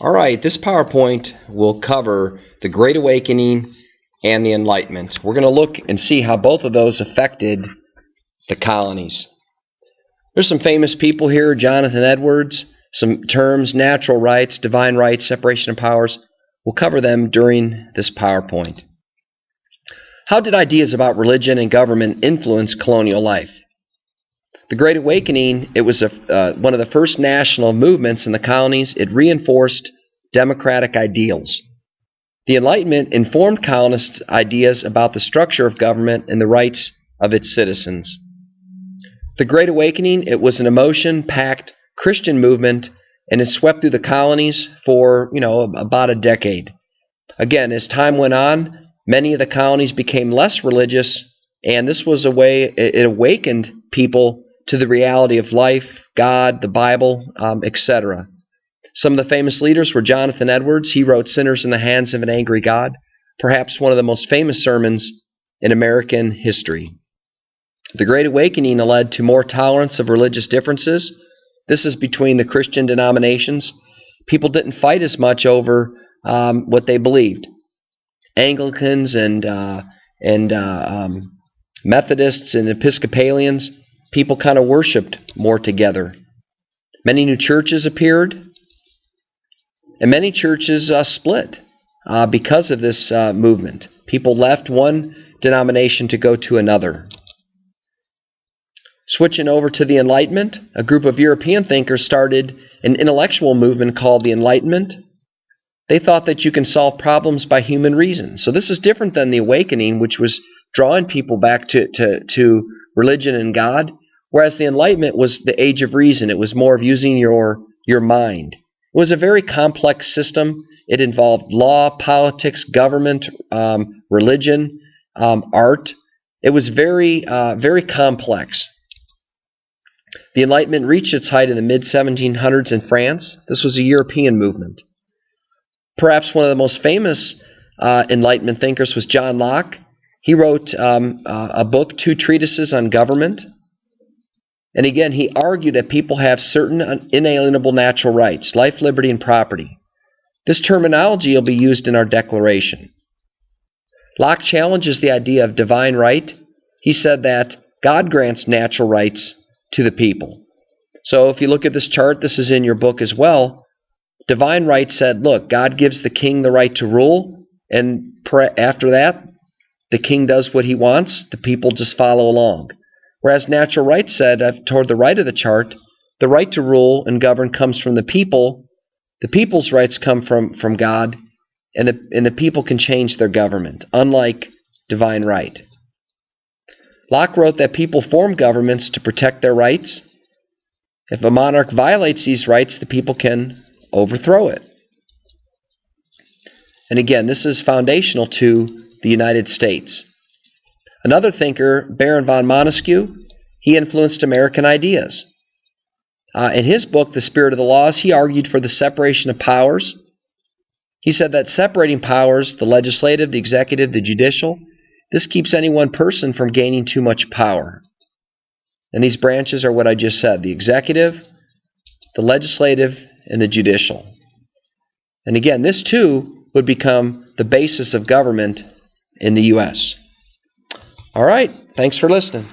All right, this PowerPoint will cover the Great Awakening and the Enlightenment. We're going to look and see how both of those affected the colonies. There's some famous people here, Jonathan Edwards, some terms, natural rights, divine rights, separation of powers. We'll cover them during this PowerPoint. How did ideas about religion and government influence colonial life? The Great Awakening, it was one of the first national movements in the colonies. It reinforced democratic ideals. The Enlightenment informed colonists' ideas about the structure of government and the rights of its citizens. The Great Awakening, it was an emotion-packed Christian movement, and it swept through the colonies for, about a decade. Again, as time went on, many of the colonies became less religious, and this was a way it awakened people to the reality of life, God, the Bible, etc. Some of the famous leaders were Jonathan Edwards. He wrote Sinners in the Hands of an Angry God, perhaps one of the most famous sermons in American history. The Great Awakening led to more tolerance of religious differences. This is between the Christian denominations. People didn't fight as much over what they believed. Anglicans and Methodists and Episcopalians, people kind of worshipped more together. Many new churches appeared, and many churches split because of this movement. People left one denomination to go to another. Switching over to the Enlightenment, a group of European thinkers started an intellectual movement called the Enlightenment. They thought that you can solve problems by human reason. So this is different than the Awakening, which was drawing people back to religion and God. Whereas the Enlightenment was the age of reason. It was more of using your mind. It was a very complex system. It involved law, politics, government, religion, art. It was very complex. The Enlightenment reached its height in the mid-1700s in France. This was a European movement. Perhaps one of the most famous Enlightenment thinkers was John Locke. He wrote a book, 2 treatises on government. And again, he argued that people have certain inalienable natural rights, life, liberty, and property. This terminology will be used in our Declaration. Locke challenges the idea of divine right. He said that God grants natural rights to the people. So if you look at this chart, this is in your book as well. Divine right said, look, God gives the king the right to rule, and after that, the king does what he wants. The people just follow along. Whereas natural right said, toward the right of the chart, the right to rule and govern comes from the people. The people's rights come from God, and the people can change their government, unlike divine right. Locke wrote that people form governments to protect their rights. If a monarch violates these rights, the people can overthrow it. And again, this is foundational to the United States. Another thinker, Baron von Montesquieu, he influenced American ideas. In his book, The Spirit of the Laws, he argued for the separation of powers. He said that separating powers, the legislative, the executive, the judicial, this keeps any one person from gaining too much power. And these branches are what I just said, the executive, the legislative, and the judicial. And again, this too would become the basis of government in the U.S. All right, thanks for listening.